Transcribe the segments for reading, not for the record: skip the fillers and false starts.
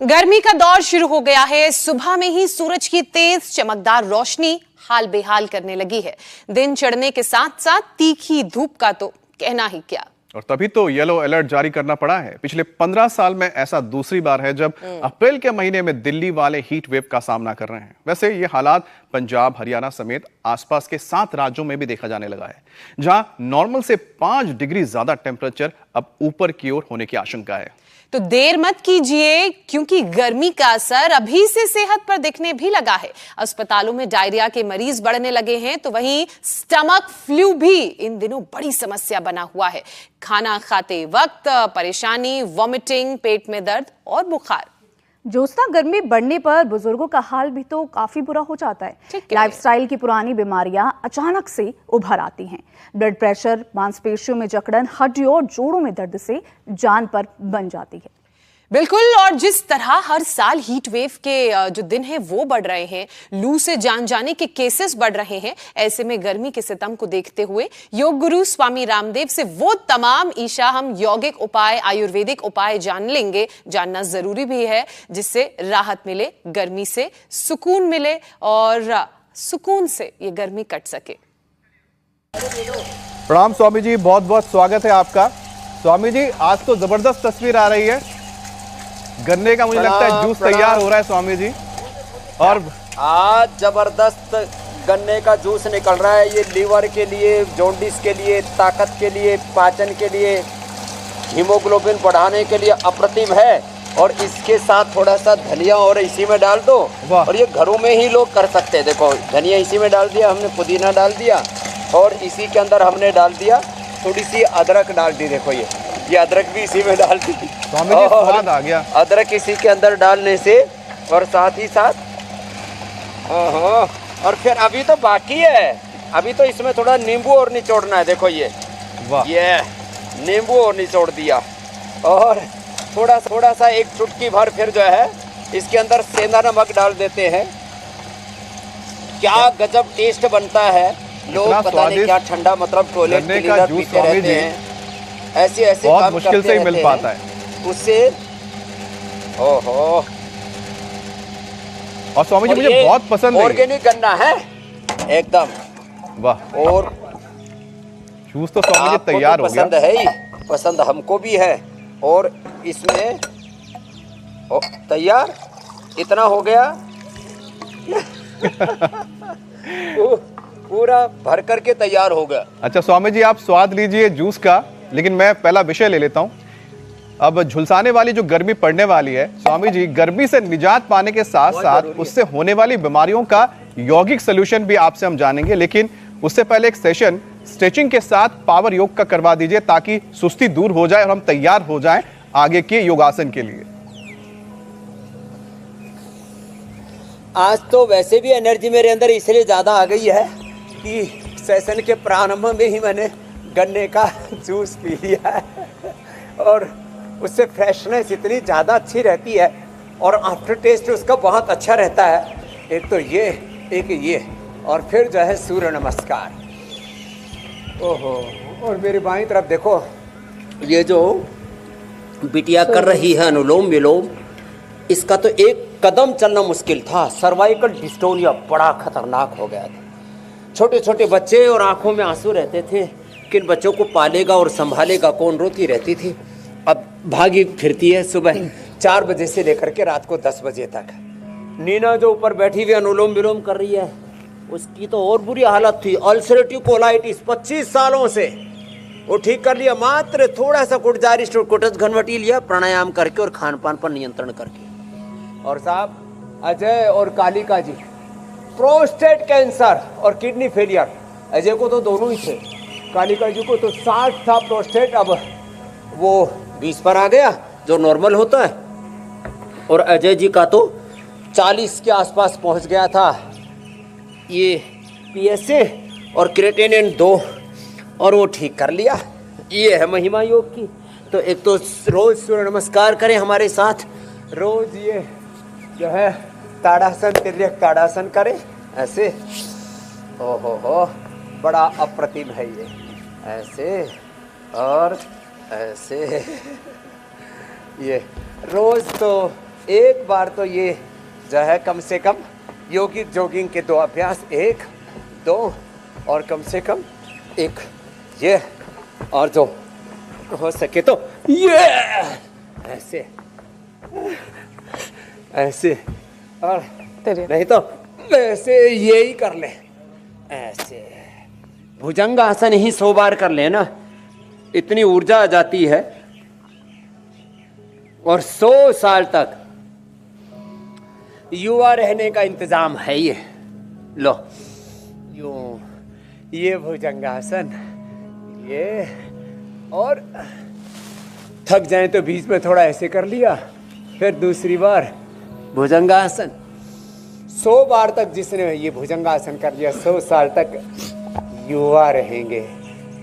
गर्मी का दौर शुरू हो गया है। सुबह में ही सूरज की तेज चमकदार रोशनी हाल बेहाल करने लगी है। दिन चढ़ने के साथ साथ तीखी धूप का तो कहना ही क्या। और तभी तो येलो अलर्ट जारी करना पड़ा है। पिछले 15 साल में ऐसा दूसरी बार है जब अप्रैल के महीने में दिल्ली वाले हीट वेव का सामना कर रहे हैं। वैसे ये हालात पंजाब, हरियाणा समेत आसपास के 7 राज्यों में भी देखा जाने लगा है, जहां नॉर्मल से 5 डिग्री ज्यादा टेम्परेचर अब ऊपर की ओर होने की आशंका है। तो देर मत कीजिए, क्योंकि गर्मी का असर अभी से सेहत पर दिखने भी लगा है। अस्पतालों में डायरिया के मरीज बढ़ने लगे हैं, तो वहीं स्टमक फ्लू भी इन दिनों बड़ी समस्या बना हुआ है। खाना खाते वक्त परेशानी, वॉमिटिंग, पेट में दर्द और बुखार। ज्योत्सना, गर्मी बढ़ने पर बुजुर्गों का हाल भी तो काफी बुरा हो जाता है। लाइफस्टाइल की पुरानी बीमारियां अचानक से उभर आती हैं। ब्लड प्रेशर, मांसपेशियों में जकड़न, हड्डियों और जोड़ों में दर्द से जान पर बन जाती है। बिल्कुल, और जिस तरह हर साल हीट वेव के जो दिन है वो बढ़ रहे हैं, लू से जान जाने के केसेस बढ़ रहे हैं, ऐसे में गर्मी के सितम को देखते हुए योग गुरु स्वामी रामदेव से वो तमाम ईशा हम यौगिक उपाय, आयुर्वेदिक उपाय जान लेंगे। जानना जरूरी भी है, जिससे राहत मिले, गर्मी से सुकून मिले और सुकून से ये गर्मी कट सके। प्रणाम स्वामी जी, बहुत बहुत स्वागत है आपका। स्वामी जी, आज तो जबरदस्त तस्वीर आ रही है। गन्ने का मुझे लगता है जूस तैयार हो रहा है स्वामी जी, और आज जबरदस्त गन्ने का जूस निकल रहा है। ये लीवर के लिए, जॉन्डिस के लिए, ताकत के लिए, पाचन के लिए, हीमोग्लोबिन बढ़ाने के लिए अप्रतिम है। और इसके साथ थोड़ा सा धनिया और इसी में डाल दो, और ये घरों में ही लोग कर सकते हैं। देखो, धनिया इसी में डाल दिया हमने, पुदीना डाल दिया, और इसी के अंदर हमने डाल दिया थोड़ी सी अदरक डाल दी। देखो ये अदरक भी इसी में डाल दी। स्वामी जी, स्वाद आ गया। अदरक इसी के अंदर डालने से, और साथ ही साथ और फिर अभी तो बाकी है, अभी तो इसमें थोड़ा नींबू और निचोड़ना है। देखो ये नींबू और निचोड़ दिया, और थोड़ा सा एक चुटकी भर फिर जो है इसके अंदर सेंधा नमक डाल देते हैं। क्या गजब टेस्ट बनता है। लोग पता नहीं क्या ठंडा, मतलब टॉयलेट क्लीनर पीते रहते हैं, ऐसे बहुत मुश्किल से ही मिल पाता है उससे। ओहो, और स्वामी जी मुझे बहुत पसंद है। ऑर्गेनिक गन्ना है एकदम। वाह, और जूस तो स्वामी जी तैयार हो गया। पसंद है ही, पसंद हमको भी है। और इसमें तैयार इतना हो गया पूरा भर करके तैयार हो गया। अच्छा स्वामी जी, आप स्वाद लीजिए जूस का, लेकिन मैं पहला विषय ले लेता हूं। अब झुलसाने वाली जो गर्मी पड़ने वाली है, स्वामी जी, गर्मी से निजात पाने के साथ साथ उससे होने वाली बीमारियों का यौगिक सलूशन भी आपसे हम जानेंगे। लेकिन उससे पहले एक सेशन स्ट्रेचिंग के साथ पावर योग का करवा दीजिए, ताकि सुस्ती दूर हो जाए और हम तैयार हो जाएं आगे के योगासन के लिए। आज तो वैसे भी एनर्जी मेरे अंदर इसलिए ज्यादा आ गई है कि सेशन के प्रारंभ में ही मैंने गन्ने का जूस पी लिया है, और उससे फ्रेशनेस इतनी ज़्यादा अच्छी रहती है, और आफ्टर टेस्ट उसका बहुत अच्छा रहता है। एक तो ये, एक ये, और फिर जो है सूर्य नमस्कार। ओहो, और मेरी बाईं तरफ देखो, ये जो बिटिया कर रही है अनुलोम विलोम, इसका तो एक कदम चलना मुश्किल था। सर्वाइकल डिस्टोनिया बड़ा खतरनाक हो गया था। छोटे छोटे बच्चे, और आंखों में आंसू रहते थे। किन बच्चों को पालेगा और संभालेगा कौन, रोती रहती थी। अब भागी फिरती है सुबह 4 बजे से लेकर के रात को 10 बजे तक। नीना जो ऊपर बैठी हुई अनुलोम विलोम कर रही है, उसकी तो और बुरी हालत थी। अल्सरेटिव कोलाइटिस 25 सालों से, वो ठीक कर लिया मात्र थोड़ा सा कुटज घनवटी लिया, प्राणायाम करके और खान पान पर नियंत्रण करके। और साहब अजय और कालिका जी, प्रोस्टेट कैंसर और किडनी फेलियर। अजय को तो दोनों ही थे, कालिका जी को तो 60 था प्रोस्टेट, अब वो 20 पर आ गया जो नॉर्मल होता है, और अजय जी का तो 40 के आसपास पहुंच गया था। ये PSA और क्रिएटिनिन 2, और वो ठीक कर लिया। ये है महिमा योग की। तो एक तो रोज सूर्य नमस्कार करें हमारे साथ, रोज ये जो है ताड़ासन, तिर्यक ताड़ासन करें ऐसे। ओहो, बड़ा अप्रतिम है ये, ऐसे और ऐसे। ये रोज तो एक बार तो ये जो है कम से कम योगिक जॉगिंग के 2 अभ्यास, 1 2 और कम से कम 1 ये, और जो हो सके तो ये ऐसे ऐसे, और नहीं तो ऐसे ये ही कर ले, ऐसे भुजंगासन ही 100 बार कर ले ना, इतनी ऊर्जा आ जाती है और 100 साल तक युवा रहने का इंतजाम है ये। लो यूं, ये भुजंगासन, ये, और थक जाए तो बीच में थोड़ा ऐसे कर लिया, फिर दूसरी बार भुजंगासन। 100 बार तक जिसने ये भुजंगासन कर लिया 100 साल तक युवा रहेंगे।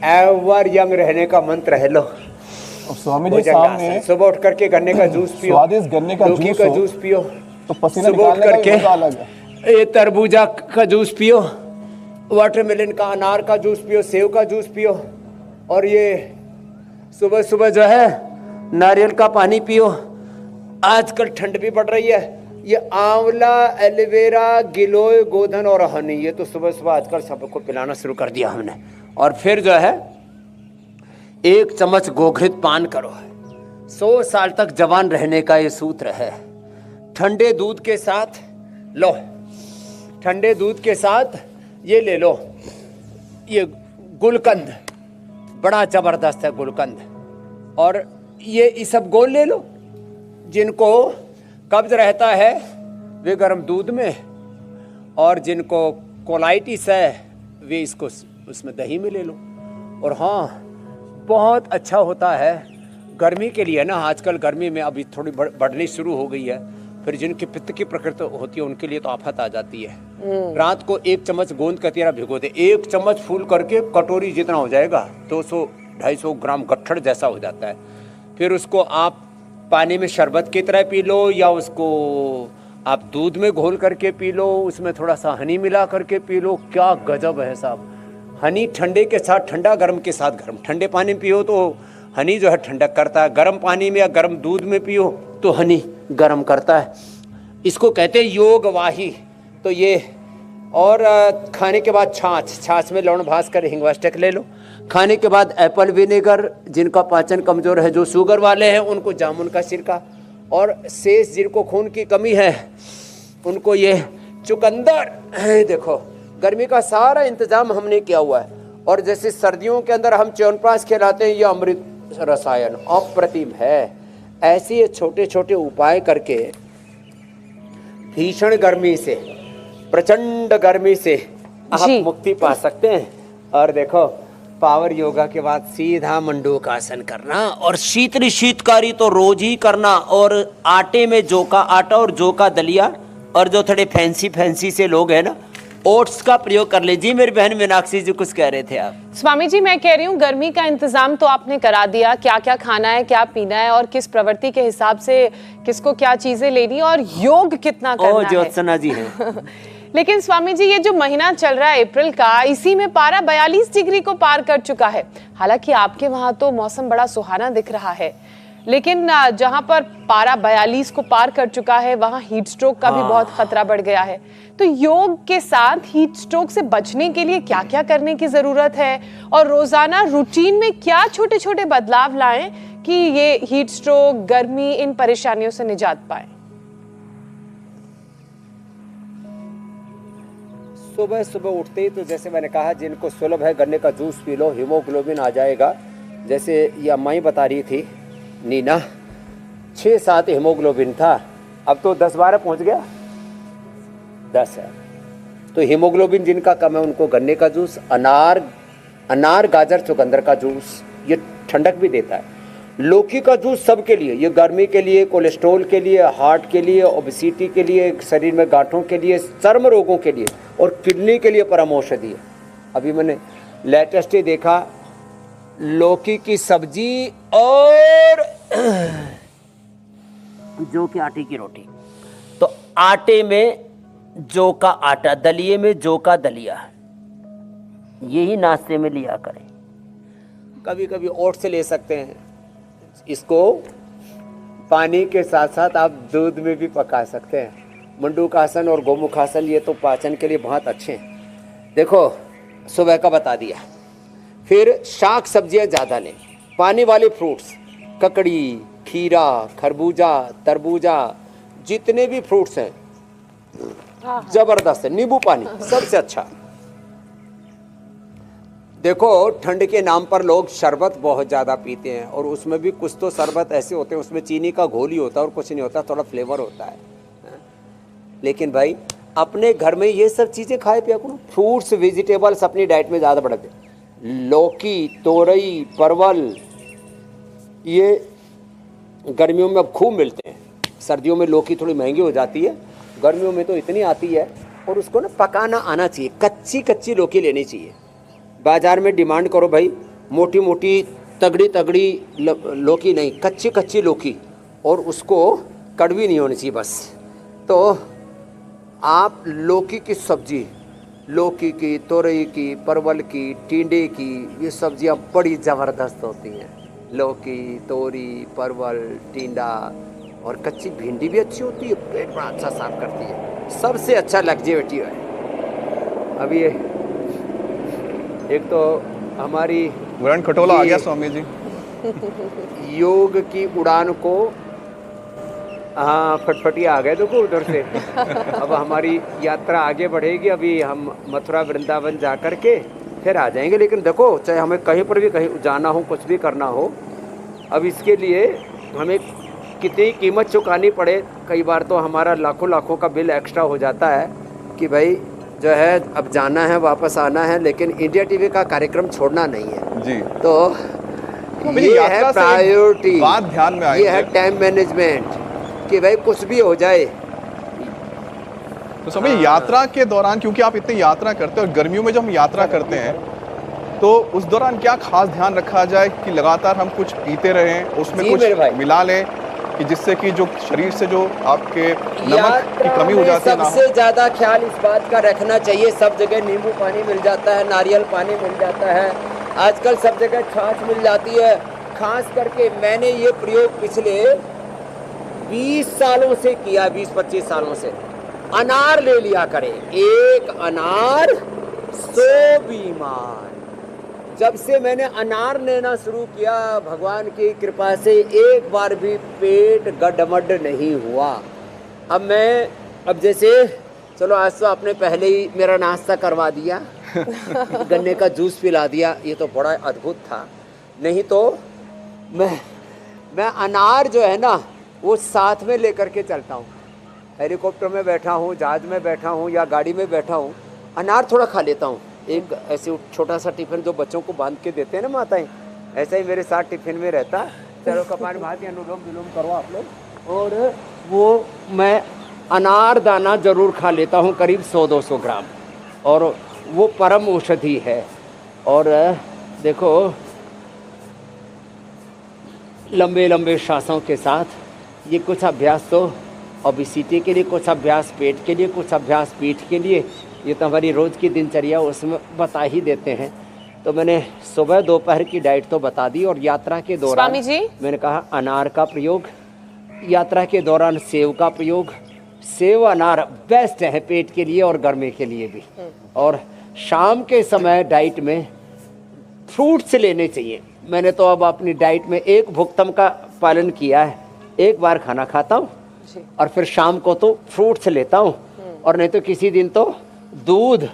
एवर यंग रहने का मंत्र है। लो स्वामी जी सामने सुबह उठ करके गन्ने का जूस पियो, स्वादिष्ट गन्ने का जूस पियो, तो पसीना सुबह उठ निकालने का भी मजा अलग है। करके ये तरबूजा का जूस पियो, वाटरमेलन का, अनार का जूस पियो, सेव का जूस पियो, और ये सुबह सुबह जो है नारियल का पानी पियो। आजकल ठंड भी बढ़ रही है, ये आंवला, एलोवेरा, गिलोय, गोधन और हनी, ये तो सुबह सुबह आजकल सबको पिलाना शुरू कर दिया हमने। और फिर जो है 1 चम्मच गोघृत पान करो। 100 साल तक जवान रहने का ये सूत्र है। ठंडे दूध के साथ लो, ठंडे दूध के साथ ये ले लो, ये गुलकंद, बड़ा जबरदस्त है गुलकंद, और ये इसबगोल ले लो। जिनको कब्ज रहता है वे गर्म दूध में, और जिनको कोलाइटिस है वे इसको उसमें दही में ले लो। और हाँ, बहुत अच्छा होता है गर्मी के लिए ना, आजकल गर्मी में अभी थोड़ी बढ़नी शुरू हो गई है, फिर जिनकी पित्त की प्रकृति होती है उनके लिए तो आफत आ जाती है। रात को 1 चम्मच गोंद कतीरा भिगो दे, 1 चम्मच फूल करके कटोरी जितना हो जाएगा, 200-250 ग्राम गट्ठड़ जैसा हो जाता है। फिर उसको आप पानी में शरबत की तरह पी लो, या उसको आप दूध में घोल करके पी लो, उसमें थोड़ा सा हनी मिला करके पी लो। क्या गजब है साहब। हनी ठंडे के साथ ठंडा, गर्म के साथ गर्म। ठंडे पानी में पियो तो हनी जो है ठंडक करता है, गर्म पानी में या गर्म दूध में पियो तो हनी गर्म करता है। इसको कहते हैं योग वाही। तो ये, और खाने के बाद छाछ में लौंग भास कर हिंगवाष्टक ले लो। खाने के बाद एप्पल विनेगर, जिनका पाचन कमजोर है, जो शुगर वाले हैं उनको जामुन का सिरका, और शेष जिनको खून की कमी है उनको ये चुकंदर है। देखो गर्मी का सारा इंतजाम हमने किया हुआ है। और जैसे सर्दियों के अंदर हम च्यवनप्राश खिलाते हैं, ये अमृत रसायन अप्रतिम है। ऐसे ये छोटे छोटे उपाय करके भीषण गर्मी से, प्रचंड गर्मी से आप मुक्ति पा सकते हैं। और देखो पावर योगा के बाद सीधा मंडूकासन करना, और शीतकारी तो रोज ही करना। और आटे में जौ का आटा और जौ का दलिया, और जो थोड़े फैंसी से लोग हैं ना, ओट्स का प्रयोग कर ले। जी मेरी बहन मीनाक्षी जी कुछ कह रहे थे आप। स्वामी जी मैं कह रही हूँ गर्मी का इंतजाम तो आपने करा दिया, क्या क्या खाना है, क्या पीना है, और किस प्रवृत्ति के हिसाब से किसको क्या चीजें लेनी, और योग कितना करना है। ज्योत्सना जी है। लेकिन स्वामी जी ये जो महीना चल रहा है अप्रैल का, इसी में पारा 42 डिग्री को पार कर चुका है। हालांकि आपके वहां तो मौसम बड़ा सुहाना दिख रहा है, लेकिन जहां पर पारा 42 को पार कर चुका है वहां हीट स्ट्रोक का भी बहुत खतरा बढ़ गया है। तो योग के साथ हीट स्ट्रोक से बचने के लिए क्या क्या करने की जरूरत है, और रोजाना रूटीन में क्या छोटे छोटे बदलाव लाएं कि ये हीट स्ट्रोक, गर्मी, इन परेशानियों से निजात पाए। सुबह सुबह उठते ही तो जैसे मैंने कहा, जिनको सुलभ है गन्ने का जूस पी लो, हीमोग्लोबिन आ जाएगा। जैसे ये अम्मा ही बता रही थी नीना, 6-7 हीमोग्लोबिन था, अब तो 10-12 पहुंच गया, 10 है। तो हीमोग्लोबिन जिनका कम है उनको गन्ने का जूस, अनार गाजर चुकंदर का जूस, ये ठंडक भी देता है। लौकी का जूस सबके लिए, ये गर्मी के लिए, कोलेस्ट्रॉल के लिए, हार्ट के लिए, ओबेसिटी के लिए, शरीर में गांठों के लिए, चर्म रोगों के लिए और किडनी के लिए परम औषधि है। अभी मैंने लेटेस्ट ही देखा, लौकी की सब्जी और जौ के आटे की रोटी। तो आटे में जौ का आटा, दलिए में जौ का दलिया, यही नाश्ते में लिया करें। कभी कभी ओट्स से ले सकते हैं। इसको पानी के साथ साथ आप दूध में भी पका सकते हैं। मंडूकासन और गोमुखासन ये तो पाचन के लिए बहुत अच्छे हैं। देखो सुबह का बता दिया। फिर शाक सब्जियां ज़्यादा लें, पानी वाले फ्रूट्स, ककड़ी, खीरा, खरबूजा, तरबूजा, जितने भी फ्रूट्स हैं जबरदस्त है। नींबू पानी सबसे अच्छा। देखो ठंड के नाम पर लोग शरबत बहुत ज़्यादा पीते हैं और उसमें भी कुछ तो शरबत ऐसे होते हैं उसमें चीनी का घोल ही होता है और कुछ नहीं होता, थोड़ा फ्लेवर होता है। लेकिन भाई अपने घर में ये सब चीज़ें खाए पिया करो। फ्रूट्स वेजिटेबल्स अपनी डाइट में ज़्यादा बढ़ाते। लौकी, तोरई, परवल ये गर्मियों में अब खूब मिलते हैं। सर्दियों में लौकी थोड़ी महंगी हो जाती है, गर्मियों में तो इतनी आती है। और उसको ना पकाना आना चाहिए, कच्ची कच्ची लौकी लेनी चाहिए। बाजार में डिमांड करो भाई, मोटी मोटी तगड़ी तगड़ी लौकी नहीं, कच्ची कच्ची लौकी, और उसको कड़वी नहीं होनी चाहिए बस। तो आप लौकी की सब्जी, लौकी की, तोरई की, परवल की, टिंडे की, ये सब्जियां बड़ी ज़बरदस्त होती हैं। लौकी, तोरी, परवल, टिंडा और कच्ची भिंडी भी अच्छी होती है, पेट बड़ा अच्छा साफ करती है। सबसे अच्छा लग्जेविटी है। अब ये एक तो हमारी वरण खटोला आ गया स्वामी जी। योग की उड़ान को, हाँ फटफटी आ गए देखो उधर से। अब हमारी यात्रा आगे बढ़ेगी। अभी हम मथुरा वृंदावन जा कर के फिर आ जाएंगे। लेकिन देखो चाहे हमें कहीं पर भी कहीं जाना हो, कुछ भी करना हो, अब इसके लिए हमें कितनी कीमत चुकानी पड़े। कई बार तो हमारा लाखों लाखों का बिल एक्स्ट्रा हो जाता है कि भाई जो है अब जाना है, वापस आना है, लेकिन इंडिया टीवी का कार्यक्रम छोड़ना नहीं है जी। तो ये है प्रायोरिटी, बात ध्यान में आई, ये है टाइम मैनेजमेंट कि भाई कुछ भी हो जाए। तो समझिए यात्रा के दौरान, क्योंकि आप इतनी यात्रा करते हैं और गर्मियों में जब हम यात्रा करते हैं तो उस दौरान क्या खास ध्यान रखा जाए कि लगातार हम कुछ पीते रहें, उसमें कुछ मिला लें कि जिससे कि जो शरीर से जो आपके नमक की कमी हो जाती है। सबसे ज्यादा ख्याल इस बात का रखना चाहिए, सब जगह नींबू पानी मिल जाता है, नारियल पानी मिल जाता है, आजकल सब जगह छाछ मिल जाती है। खास करके मैंने ये प्रयोग पिछले 20 सालों से किया, 20-25 सालों से। अनार ले लिया करें, एक अनार 100 बीमार। जब से मैंने अनार लेना शुरू किया, भगवान की कृपा से एक बार भी पेट गड़बड़ नहीं हुआ। अब जैसे चलो आज तो आपने पहले ही मेरा नाश्ता करवा दिया, गन्ने का जूस पिला दिया, ये तो बड़ा अद्भुत था। नहीं तो मैं अनार जो है ना वो साथ में लेकर के चलता हूँ। हेलीकॉप्टर में बैठा हूँ, जहाज में बैठा हूँ या गाड़ी में बैठा हूँ, अनार थोड़ा खा लेता हूँ। एक ऐसे छोटा सा टिफिन जो बच्चों को बांध के देते हैं ना माताएं, ऐसा ही मेरे साथ टिफिन में रहता। चलो कपाल भाती, अनुलोम विलोम करो आप लोग। और वो मैं अनार दाना जरूर खा लेता हूँ, करीब 100-200 ग्राम, और वो परम औषधि है। और देखो लंबे लंबे श्वासों के साथ ये कुछ अभ्यास तो ओबेसिटी के लिए, कुछ अभ्यास पेट के लिए, कुछ अभ्यास पीठ के लिए, ये तो हमारी रोज़ की दिनचर्या उसमें बता ही देते हैं। तो मैंने सुबह दोपहर की डाइट तो बता दी। और यात्रा के दौरान मैंने कहा अनार का प्रयोग, यात्रा के दौरान सेव का प्रयोग। सेव अनार बेस्ट है पेट के लिए और गर्मी के लिए भी। और शाम के समय डाइट में फ्रूट्स लेने चाहिए। मैंने तो अब अपनी डाइट में एक भुक्तम का पालन किया है, एक बार खाना खाता हूँ और फिर शाम को तो फ्रूट्स लेता हूँ। और नहीं तो किसी दिन तो दूध,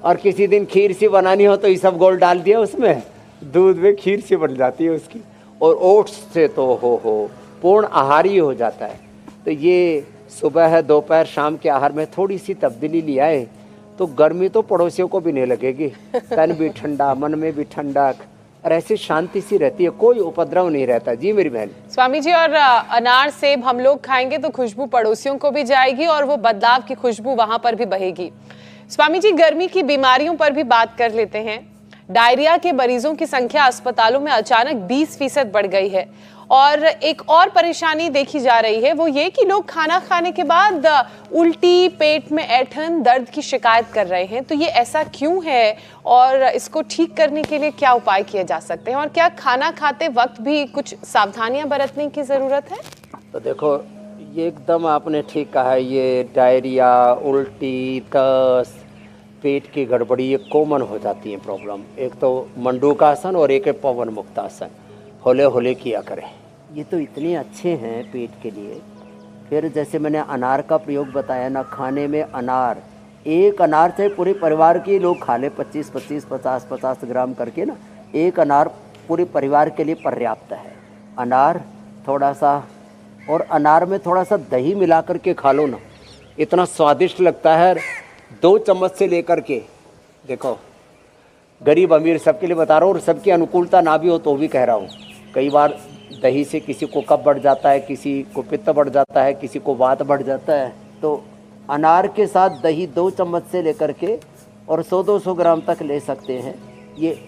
और किसी दिन खीर सी बनानी हो तो ये सब गोल डाल दिया उसमें, दूध में खीर सी बन जाती है उसकी। और ओट्स से तो हो पूर्ण आहार ही हो जाता है। तो ये सुबह है, दोपहर, शाम के आहार में थोड़ी सी तब्दीली ले आए तो गर्मी तो पड़ोसियों को भी नहीं लगेगी। तन भी ठंडा, मन में भी ठंडक, और ऐसी शांति सी रहती है, कोई उपद्रव नहीं रहता। जी मेरी बहन। स्वामी जी, और अनार सेब हम लोग खाएंगे तो खुशबू पड़ोसियों को भी जाएगी और वो बदलाव की खुशबू वहां पर भी बहेगी। स्वामी जी, गर्मी की बीमारियों पर भी बात कर लेते हैं। डायरिया के मरीजों की संख्या अस्पतालों में अचानक 20% बढ़ गई है। और एक और परेशानी देखी जा रही है, वो ये कि लोग खाना खाने के बाद उल्टी, पेट में ऐंठन, दर्द की शिकायत कर रहे हैं। तो ये ऐसा क्यों है और इसको ठीक करने के लिए क्या उपाय किए जा सकते हैं? और क्या खाना खाते वक्त भी कुछ सावधानियां बरतने की जरूरत है? तो देखो ये एकदम आपने ठीक कहा है, ये डायरिया, उल्टी, दस्त, पेट की गड़बड़ी ये कॉमन हो जाती है प्रॉब्लम। एक तो मंडूकासन और एक है पवन मुक्तासन, हौले हौले किया करें, ये तो इतने अच्छे हैं पेट के लिए। फिर जैसे मैंने अनार का प्रयोग बताया ना, खाने में अनार, एक अनार चाहे पूरे परिवार के लोग खा लें 25-25, 50-50 ग्राम करके ना, एक अनार पूरे परिवार के लिए पर्याप्त है। अनार थोड़ा सा, और अनार में थोड़ा सा दही मिला करके खा लो ना, इतना स्वादिष्ट लगता है। 2 चम्मच से लेकर के, देखो गरीब अमीर सबके लिए बता रहा हूँ, और सबकी अनुकूलता ना भी हो तो भी कह रहा हूँ। कई बार दही से किसी को कफ बढ़ जाता है, किसी को पित्त बढ़ जाता है, किसी को वात बढ़ जाता है, तो अनार के साथ दही 2 चम्मच से लेकर के और 100-200 ग्राम तक ले सकते हैं। ये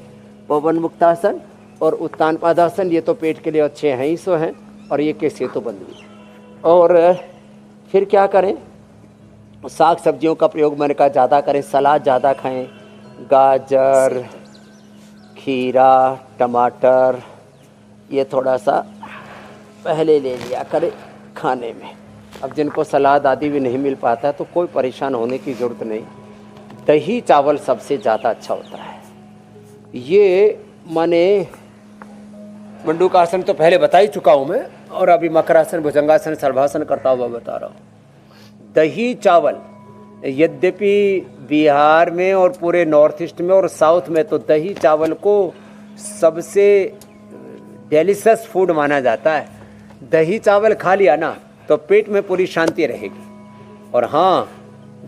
पवन मुक्तासन और उत्तान पादासन, ये तो पेट के लिए अच्छे हैं ही सो हैं, और ये कैसे तो बंदी। और फिर क्या करें, साग सब्जियों का प्रयोग मैंने कहा ज़्यादा करें, सलाद ज़्यादा खाएं, गाजर, खीरा, टमाटर, ये थोड़ा सा पहले ले लिया करें खाने में। अब जिनको सलाद आदि भी नहीं मिल पाता है तो कोई परेशान होने की ज़रूरत नहीं, दही चावल सबसे ज़्यादा अच्छा होता है। ये माने मंडूकासन तो पहले बता ही चुका हूँ मैं, और अभी मकरासन, भुजंगासन, सर्वासन करता हुआ बता रहा हूँ। दही चावल, यद्यपि बिहार में और पूरे नॉर्थ ईस्ट में और साउथ में तो दही चावल को सबसे डेलिशियस फूड माना जाता है। दही चावल खा लिया ना तो पेट में पूरी शांति रहेगी। और हाँ,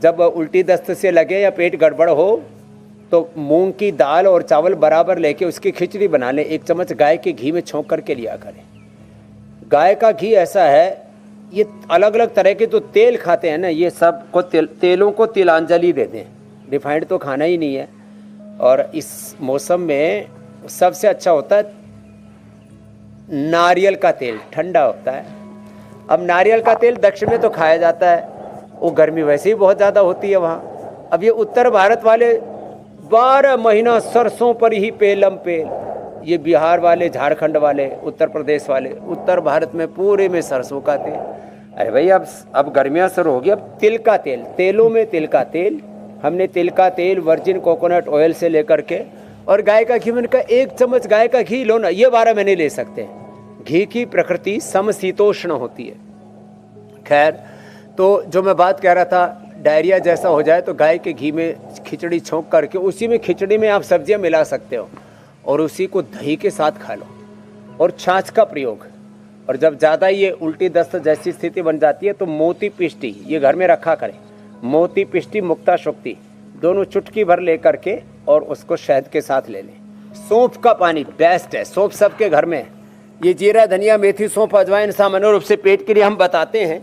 जब उल्टी दस्त से लगे या पेट गड़बड़ हो तो मूंग की दाल और चावल बराबर लेके उसकी खिचड़ी बना लें, 1 चम्मच गाय के घी में छोंक करके लिया करें। गाय का घी ऐसा है, ये अलग अलग तरह के जो तेल खाते हैं ना, ये सब को तेलों को तिलांजलि दे दें, रिफाइंड तो खाना ही नहीं है। और इस मौसम में सबसे अच्छा होता है नारियल का तेल, ठंडा होता है। अब नारियल का तेल दक्षिण में तो खाया जाता है, वो गर्मी वैसे ही बहुत ज़्यादा होती है वहाँ। अब ये उत्तर भारत वाले 12 महीना सरसों पर ही पेलम पेल, ये बिहार वाले, झारखंड वाले, उत्तर प्रदेश वाले, उत्तर भारत में पूरे में सरसों का तेल। अरे भाई अब गर्मियाँ शुरू हो गई, अब तिल का तेल, तेलों में तिल का तेल, हमने तिल का तेल वर्जिन कोकोनट ऑयल से लेकर के, और गाय का घी, मैंने कहा 1 चम्मच गाय का घी लो ना, ये 12 महीने ले सकते हैं। घी की प्रकृति समशीतोष्ण होती है। खैर, तो जो मैं बात कह रहा था, डायरिया जैसा हो जाए तो गाय के घी में खिचड़ी छोंक करके, उसी में खिचड़ी में आप सब्जियां मिला सकते हो और उसी को दही के साथ खा लो, और छाछ का प्रयोग। और जब ज़्यादा ये उल्टी दस्त जैसी स्थिति बन जाती है तो मोती पिष्टी ये घर में रखा करें, मोती पिष्टी, मुक्ता शुक्ति, दोनों चुटकी भर ले करके और उसको शहद के साथ ले लें। सौंफ का पानी बेस्ट है, सौंफ सबके घर में है। ये जीरा, धनिया, मेथी, सौंफ, अजवाइन सामान्य रूप से पेट के लिए हम बताते हैं,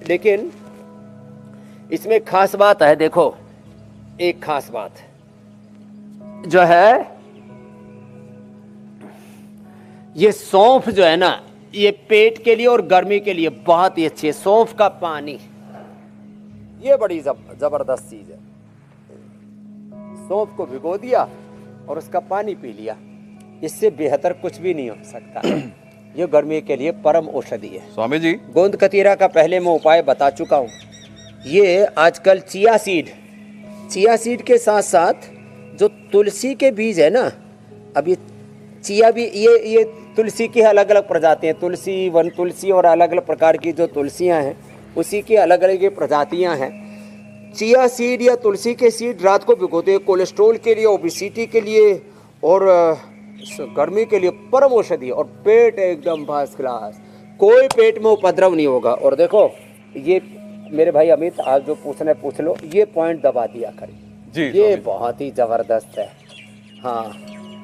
लेकिन इसमें खास बात है। देखो, एक खास बात जो है, ये सौंफ जो है ना, ये पेट के लिए और गर्मी के लिए बहुत ही अच्छी है। सौंफ का पानी ये बड़ी जबरदस्त चीज है। सौंफ को भिगो दिया और उसका पानी पी लिया, इससे बेहतर कुछ भी नहीं हो सकता। ये गर्मी के लिए परम औषधि है। स्वामी जी, गोंद कतीरा का पहले मैं उपाय बता चुका हूँ। ये आजकल चिया सीड के साथ साथ जो तुलसी के बीज है ना, अब ये चिया भी, ये तुलसी की अलग अलग प्रजातियाँ, तुलसी, वन तुलसी और अलग अलग प्रकार की जो तुलसियाँ हैं उसी की अलग अलग प्रजातियाँ हैं। चिया सीड या तुलसी के सीड रात को भिगोते हैं, कोलेस्ट्रॉल के लिए, ओबेसिटी के लिए और गर्मी के लिए परम औषधि, और पेट एकदम फर्स्ट क्लास, कोई पेट में उपद्रव नहीं होगा। और देखो, ये मेरे भाई अमित, आज जो पूछना पूछ लो, ये पॉइंट दबा दिया करें जी, ये बहुत ही जबरदस्त है। हाँ,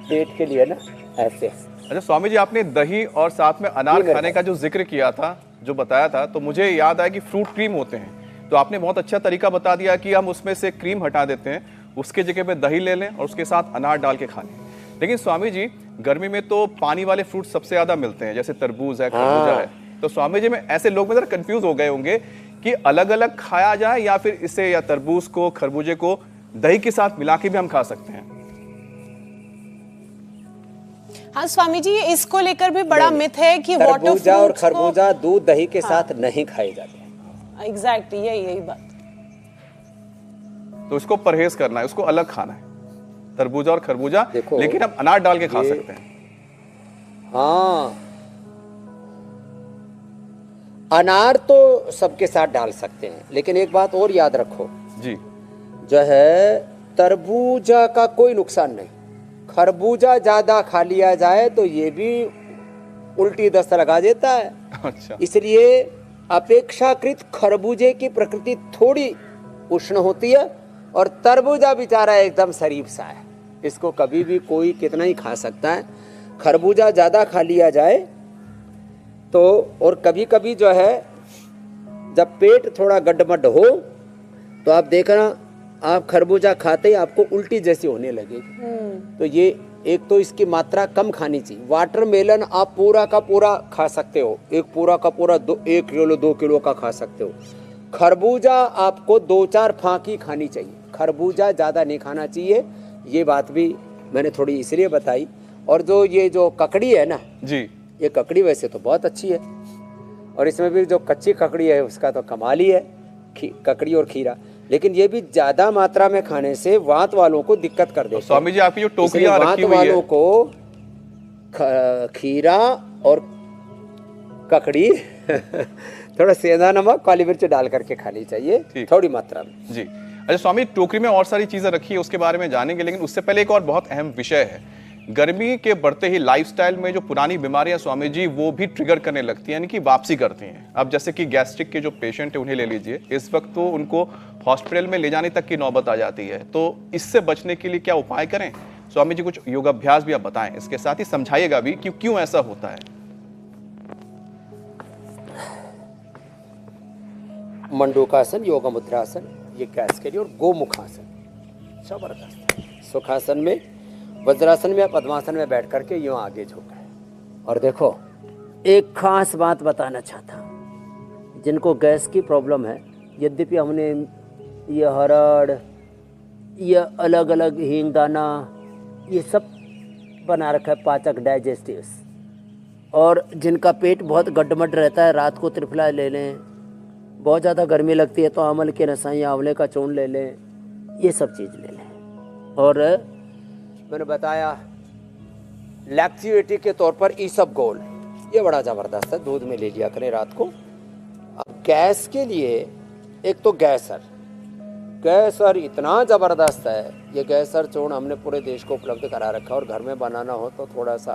पेट के लिए ना ऐसे। अच्छा स्वामी जी, आपने दही और साथ में अनार खाने का जो जिक्र किया था, जो बताया था, तो मुझे याद आया कि फ्रूट क्रीम होते हैं, तो आपने बहुत अच्छा तरीका बता दिया कि हम उसमें से क्रीम हटा देते हैं, उसके जगह पे दही ले लें और उसके साथ अनार डाल के खा लें। लेकिन स्वामी जी, गर्मी में तो पानी वाले फ्रूट सबसे ज्यादा मिलते हैं, जैसे तरबूज है, खरबूजा है, तो स्वामी जी में ऐसे लोग में जरा कंफ्यूज हो गए होंगे कि अलग अलग खाया जाए या फिर इसे, या तरबूज को, खरबूजे को दही के साथ मिला के भी हम खा सकते हैं। हाँ स्वामी जी, इसको लेकर भी बड़ा मिथ है कि वाटर तरबूजा और फ्रूट्स खरबूजा दूध दही के साथ नहीं खाए जाते हैं। एग्जैक्टली यही बात। तो इसको परहेज करना है, उसको अलग खाना है, तरबूजा और खरबूजा, देखो, लेकिन हम अनार डाल के खा सकते हैं। हाँ, अनार तो सबके साथ डाल सकते हैं, लेकिन एक बात और याद रखो जी, जो है तरबूजा का कोई नुकसान नहीं, खरबूजा ज्यादा खा लिया जाए तो ये भी उल्टी दस्त लगा देता है। अच्छा, इसलिए अपेक्षाकृत खरबूजे की प्रकृति थोड़ी उष्ण होती है और तरबूजा बेचारा एकदम शरीफ सा है, इसको कभी भी कोई कितना ही खा सकता है। खरबूजा ज़्यादा खा लिया जाए तो, और कभी कभी जो है जब पेट थोड़ा गड्ढमड्ढ हो तो आप देखना, आप खरबूजा खाते ही आपको उल्टी जैसी होने लगेगी। तो ये एक तो इसकी मात्रा कम खानी चाहिए। वाटरमेलन आप पूरा का पूरा खा सकते हो, एक पूरा का पूरा 1 किलो 2 किलो का खा सकते हो। खरबूजा आपको 2-4 फांकी खानी चाहिए, खरबूजा ज़्यादा नहीं खाना चाहिए। ये बात भी मैंने थोड़ी इसलिए बताई। और जो ये जो ककड़ी है ना जी, ये ककड़ी वैसे तो बहुत अच्छी है, और इसमें भी जो कच्ची ककड़ी है उसका तो कमाल ही है, ककड़ी और खीरा। लेकिन ये भी ज्यादा मात्रा में खाने से वात वालों को दिक्कत कर देते हैं। स्वामी जी आपकी जो टोकरियां वात रखी हुई वालों है, को खीरा और ककड़ी थोड़ा सेंधा नमक काली मिर्च डाल करके खानी चाहिए थोड़ी मात्रा में। जी अच्छा स्वामी, टोकरी में और सारी चीजें रखी है, उसके बारे में जानेंगे, लेकिन उससे पहले एक और बहुत अहम विषय है। गर्मी के बढ़ते ही लाइफस्टाइल में जो पुरानी बीमारियां स्वामी जी वो भी ट्रिगर करने लगती हैं, यानी कि वापसी करती हैं। अब जैसे कि गैस्ट्रिक के जो पेशेंट है उन्हें ले लीजिए, इस वक्त तो उनको हॉस्पिटल में ले जाने तक की नौबत आ जाती है। तो इससे बचने के लिए क्या उपाय करें स्वामी जी? कुछ योगाभ्यास भी आप बताएं, इसके साथ ही समझाइएगा भी कि क्यों ऐसा होता है। मंडूकासन, योग मुद्रासन, ये गैस के लिए, और गोमुखासन जबरदस्त। सुखासन में, वज्रासन में या पद्मासन में बैठ करके यूं आगे झुके। और देखो, एक खास बात बताना चाहता हूँ, जिनको गैस की प्रॉब्लम है, यद्यपि हमने ये हरड़, ये अलग अलग हींगदाना, ये सब बना रखा है पाचक डाइजेस्टिव्स, और जिनका पेट बहुत गड्ढमड्ढ रहता है, रात को त्रिफला ले लें, बहुत ज़्यादा गर्मी लगती है तो अमल के रसाई, आंवले का चूर्ण ले लें, ये सब चीज़ ले लें। और मैंने बताया लैक्टिविटी के तौर पर ईसबगोल, ये बड़ा ज़बरदस्त है, दूध में ले लिया करें रात को। अब गैस के लिए एक तो गैसर इतना ज़बरदस्त है, ये गैसर चूर्ण हमने पूरे देश को उपलब्ध करा रखा है। और घर में बनाना हो तो थोड़ा सा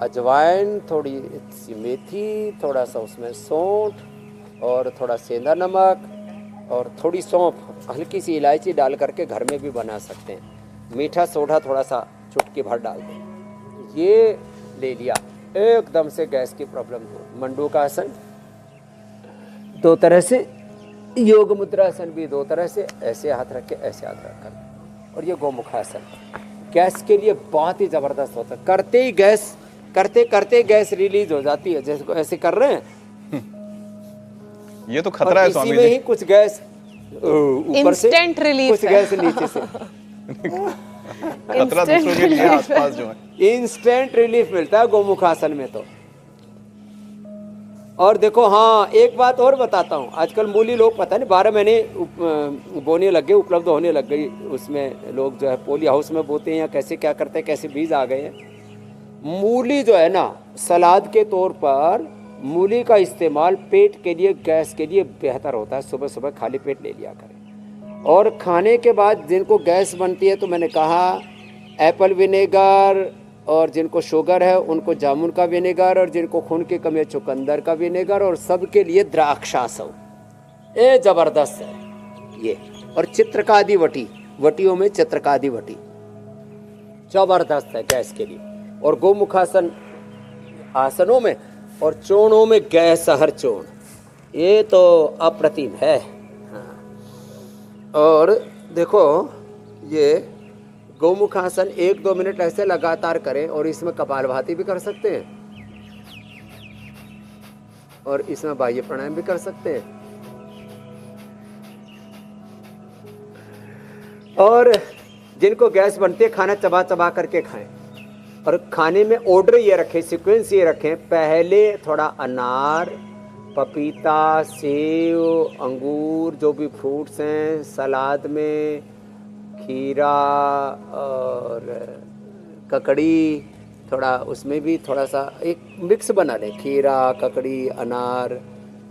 अजवाइन, थोड़ी सी मेथी, थोड़ा सा उसमें सौंठ और थोड़ा सेंधा नमक और थोड़ी सौंफ, हल्की सी इलायची डाल करके घर में भी बना सकते हैं। मीठा सोडा थोड़ा सा चुटकी भर डाल दें, ये ले लिया, एकदम से गैस की प्रॉब्लम हो। मंडूकासन 2 तरह से, योग मुद्रासन भी 2 तरह से, ऐसे हाथ रख के ऐसे हाथ रख कर, और ये गोमुखासन गैस के लिए बहुत ही ज़बरदस्त होता है। करते ही गैस, करते करते गैस रिलीज हो जाती है, जैसे ऐसे कर रहे हैं। ये तो खतरा है स्वामी जी। इसी में ही कुछ गैस ऊपर से, इंस्टेंट रिलीफ, कुछ गैस नीचे से खतरा दूसरों के लिए आसपास जो है, इंस्टेंट रिलीफ मिलता है गोमुखासन में तो। और देखो, हाँ एक बात और बताता हूँ, आजकल मूली लोग पता नहीं 12 महीने बोने लग गए, उपलब्ध होने लग गई। उसमें लोग जो है पोली हाउस में बोते हैं या कैसे क्या करते हैं, कैसे बीज आ गए हैं। मूली जो है ना, सलाद के तौर पर मूली का इस्तेमाल पेट के लिए, गैस के लिए बेहतर होता है। सुबह सुबह खाली पेट ले लिया करें। और खाने के बाद जिनको गैस बनती है तो मैंने कहा एप्पल विनेगर, और जिनको शुगर है उनको जामुन का विनेगर, और जिनको खून की कमी है चुकंदर का विनेगर, और सबके लिए द्राक्षासव, ये ज़बरदस्त है ये। और चित्रकादी वटी, वटियों में चित्रकादी वटी ज़बरदस्त है गैस के लिए। और गोमुखासन आसनों में और चूर्णों में गैस हर चूर्ण, ये तो अप्रतिम है। हाँ। और देखो, ये गोमुखासन 1-2 मिनट ऐसे लगातार करें, और इसमें कपालभाति भी कर सकते हैं, और इसमें बाह्य प्राणायाम भी कर सकते हैं। और जिनको गैस बनती है, खाना चबा चबा करके खाएं, और खाने में ऑर्डर ये रखें, सीक्वेंस ये रखें, पहले थोड़ा अनार, पपीता, सेव, अंगूर, जो भी फ्रूट्स हैं, सलाद में खीरा और ककड़ी, थोड़ा उसमें भी थोड़ा सा एक मिक्स बना लें, खीरा, ककड़ी, अनार,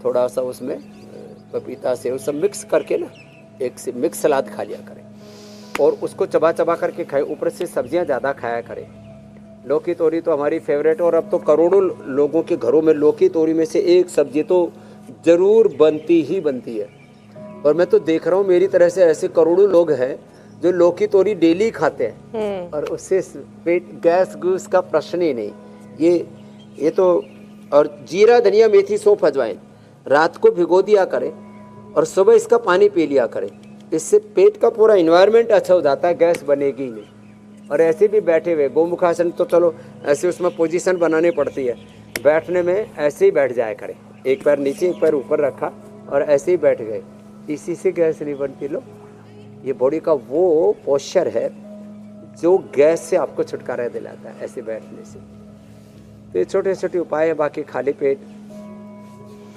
थोड़ा सा उसमें पपीता, सेव, सब मिक्स करके ना एक से मिक्स सलाद खा लिया करें और उसको चबा चबा करके खाएं। ऊपर से सब्जियां ज़्यादा खाया करें। लौकी तोरी तो हमारी फेवरेट, और अब तो करोड़ों लोगों के घरों में लौकी तोरी में से एक सब्जी तो ज़रूर बनती ही बनती है। और मैं तो देख रहा हूँ मेरी तरह से ऐसे करोड़ों लोग हैं जो लौकी तोरी डेली खाते हैं और उससे पेट गैस गूस का प्रश्न ही नहीं। ये तो, और जीरा, धनिया, मेथी, सौंफ, अजवाइन रात को भिगो दिया करें और सुबह इसका पानी पी लिया करें। इससे पेट का पूरा इन्वायरमेंट अच्छा हो जाता है, गैस बनेगी ही नहीं। और ऐसे भी बैठे हुए गोमुखासन तो चलो ऐसे उसमें पोजीशन बनानी पड़ती है, बैठने में ऐसे ही बैठ जाया करें, एक पैर नीचे एक पैर ऊपर रखा और ऐसे ही बैठ गए, इसी से गैस नहीं बनती। लो, ये बॉडी का वो पोस्चर है जो गैस से आपको छुटकारा दिलाता है, ऐसे बैठने से। तो ये छोटे छोटे उपाय है। बाकी खाली पेट,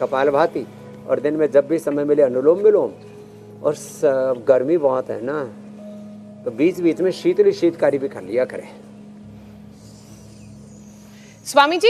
कपालभाति, और दिन में जब भी समय मिले अनुलोम विलोम। और गर्मी बहुत है ना, तो बीच बीच में शीतकारी भी कर लिया करें। स्वामी जी,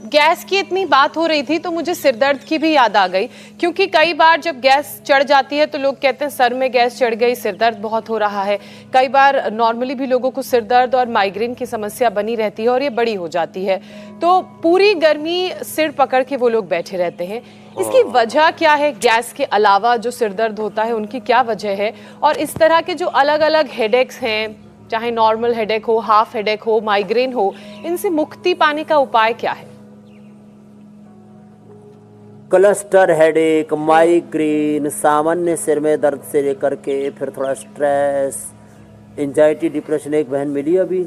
गैस की इतनी बात हो रही थी तो मुझे सिर दर्द की भी याद आ गई, क्योंकि कई बार जब गैस चढ़ जाती है तो लोग कहते हैं सर में गैस चढ़ गई, सिर दर्द बहुत हो रहा है। कई बार नॉर्मली भी लोगों को सिर दर्द और माइग्रेन की समस्या बनी रहती है और ये बड़ी हो जाती है, तो पूरी गर्मी सिर पकड़ के वो लोग बैठे रहते हैं। इसकी वजह क्या है? गैस के अलावा जो सिर दर्द होता है उनकी क्या वजह है? और इस तरह के जो अलग अलग हेडेक्स हैं, चाहे नॉर्मल हेडेक हो, हाफ हेडेक हो, माइग्रेन हो, इनसे मुक्ति पाने का उपाय क्या है? क्लस्टर हेडेक, माइग्रेन, सामान्य सिर में दर्द से लेकर के फिर थोड़ा स्ट्रेस, एंजाइटी, डिप्रेशन। एक बहन मिली अभी,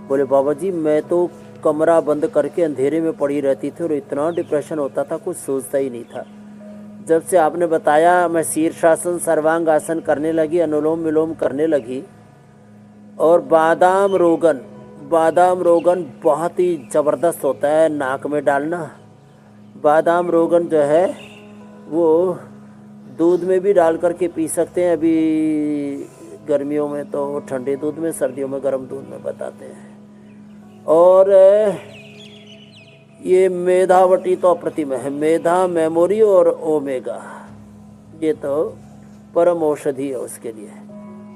बोले बाबा जी मैं तो कमरा बंद करके अंधेरे में पड़ी रहती थी और इतना डिप्रेशन होता था, कुछ सोचता ही नहीं था। जब से आपने बताया मैं शीर्षासन, सर्वांग आसन करने लगी, अनुलोम विलोम करने लगी, और बादाम रोगन बहुत ही ज़बरदस्त होता है नाक में डालना। बादाम रोगन जो है वो दूध में भी डाल करके पी सकते हैं, अभी गर्मियों में तो ठंडे दूध में, सर्दियों में गर्म दूध में बताते हैं। और ये मेधावटी तो अप्रतिम है, मेधा, मेमोरी और ओमेगा, ये तो परम औषधि है उसके लिए।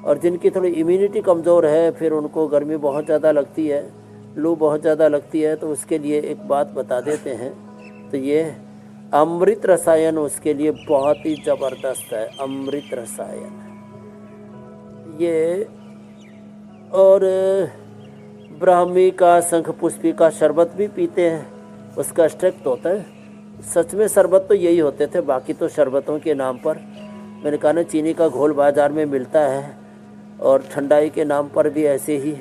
और जिनकी थोड़ी इम्यूनिटी कमज़ोर है, फिर उनको गर्मी बहुत ज़्यादा लगती है, लू बहुत ज़्यादा लगती है, तो उसके लिए एक बात बता देते हैं। तो ये अमृत रसायन उसके लिए बहुत ही ज़बरदस्त है, अमृत रसायन ये। और ब्राह्मी का, शंख पुष्पी का शरबत भी पीते हैं, उसका स्ट्रेक्ट होता है। सच में शरबत तो यही होते थे, बाकी तो शरबतों के नाम पर मैंने कहा ना, चीनी का घोल बाज़ार में मिलता है और ठंडाई के नाम पर भी ऐसे ही।